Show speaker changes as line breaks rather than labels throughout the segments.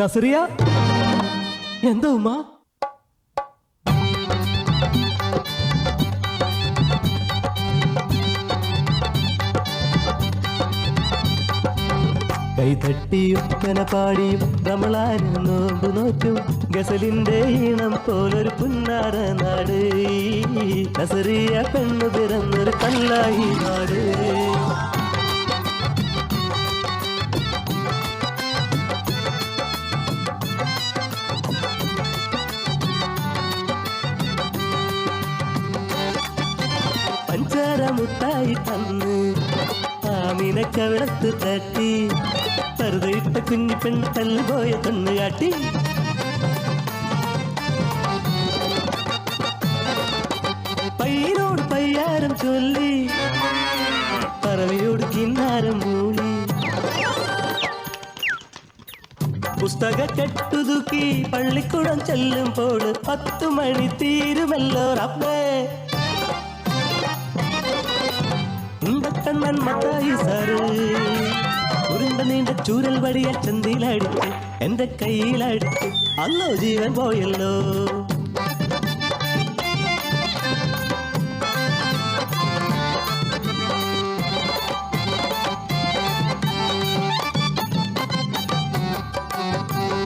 നസറിയ എന്താ ഉമ്മ? കൈതട്ടിയൊക്കന പാടിയും റമളാനും നോമ്പ് നോറ്റും ഗസലിന്റെ ഈണം പോലൊരു പുന്നാര നാട്. നസറിയ പെണ്ണു പിറന്നൊരു കല്ലായി നാട്. പഞ്ചാര മുട്ടായി തന്ന് ആമിനക്കവിളത്ത് തട്ടി പറുതയിട്ട കുഞ്ഞി പെണ്ണ് തല്ലുപോയ കണ്ണ് കാട്ടി. പയ്യനോട് പയ്യാരം ചൊല്ലി പറവയോട് കിന്നാരം മൂളി. പുസ്തക കെട്ടുതുക്കി പള്ളിക്കൂടം ചെല്ലുമ്പോൾ 10 മണി തീരുമല്ലോ റബ്ബേ. കണ്ണൻ മത്തായി സാറ് ഉരുണ്ട നീണ്ട ചൂരൽ വടിയ ചന്തിയിലടിച്ച് എന്റെ കയ്യിലടിച്ച് അല്ലോ ജീവൻ പോയല്ലോ.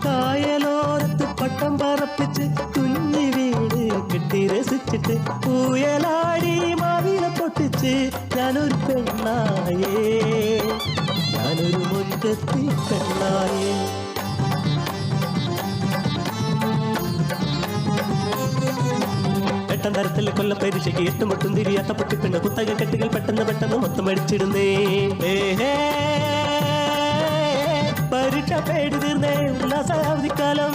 കായലോരത്ത് പട്ടം പറപ്പിച്ച് കുഞ്ഞി വീട് കെട്ടി രസിച്ചിട്ട് പൂയലാടി മാവില പൊട്ടിച്ച് ഞാനൊരു പെണ്ണായേ, ഞാനൊരു മുറ്റത്തി പെണ്ണായേ. എട്ടാം തരത്തിൽ കൊല്ലപ്പരിശയ്ക്ക് 8 മുട്ടും തിരിയാത്ത പൊട്ടിപ്പെണ്ണ് കുത്തക കെട്ടുകൾ പെട്ടെന്ന് മൊത്തം അടിച്ചിടുന്നേ. പരീക്ഷ പേടി തീർന്നേ ഉല്ലാസാവധിക്കാലം.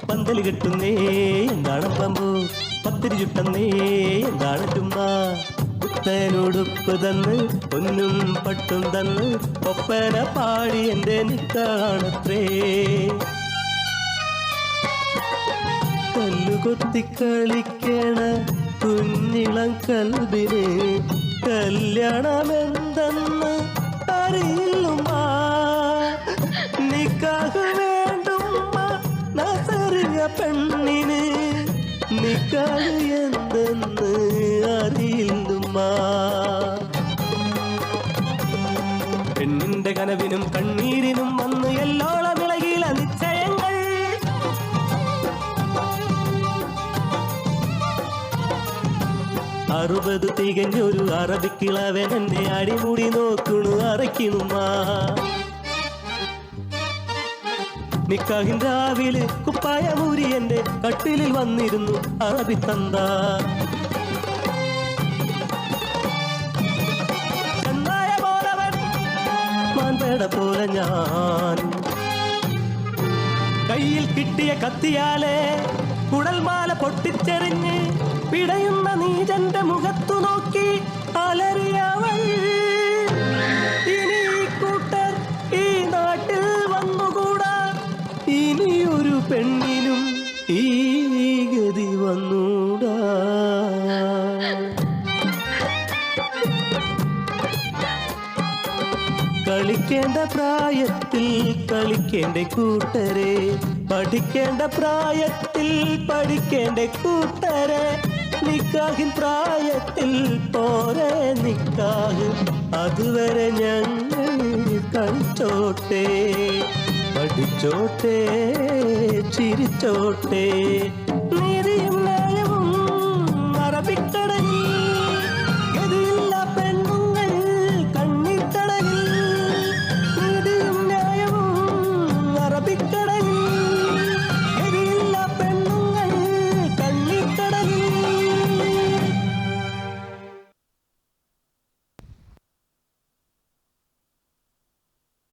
പന്തല് കെട്ടുന്നേ എന്താണ് പമ്പു, പത്തിരി ചുട്ടുന്നേ എന്താണ് ചുമ്മ. പുത്തനുടുപ്പ് തന്ന് പൊന്നും പട്ടും തന്ന് ഒപ്പന പാടി എന്റെ നിക്കാണത്രേ. കല്ലുകൊത്തി കളിക്കണ കുഞ്ഞിളം കൽബിന് കല്യാണമെന്തെന്ന് അറിയില്ലുമ്മ. നിക്കാഹ് വേണ്ടുമ്മ നസറിയ പെണ്ണിന്, നിക്കാഹ് എന്തെന്ന് അറിയില്ലുമ്മ. പെണ്ണിന്റെ കനവിനും കണ്ണീരിനും വന്ന് എല്ലോളം ഇളകില നിശ്ചയങ്ങൾ. 60 തികഞ്ഞൊരു അറബിക്കിളവൻ എന്നെ അടിമുടി നോക്കണു അറയ്ക്കണുമ്മ. നിക്കാഹിൻ രാവിലെ കുപ്പായ മൂരി എന്റെ കട്ടിലിൽ വന്നിരുന്നു അറബി തന്ത. ചെന്നായ പോലവൻ മാൻപേട പോലെ ഞാൻ കയ്യിൽ കിട്ടിയ കത്തിയാലെ കുടൽമാല പൊട്ടിച്ചെറിഞ്ഞ് പിടയുന്ന നീജന്റെ മുഖത്തു നോക്കി അലറിയവൾ. ഇനി കൂട്ടർ ഈ നാട്ടിൽ വന്നുകൂടാ, ഇനിയൊരു പെണ്ണിനും ഈ ഗതി വന്നൂടാ. കളിക്കേണ്ട പ്രായത്തിൽ കളിക്കേണ്ട കൂട്ടരെ, പഠിക്കേണ്ട പ്രായത്തിൽ പഠിക്കേണ്ട കൂട്ടരെ. നിക്കാഹിൻ പ്രായത്തിൽ പോരെ നിക്കാഹ്, അതുവരെ ഞങ്ങൾ കളിച്ചോട്ടെ, പഠിച്ചോട്ടെ, ചിരിച്ചോട്ടെ.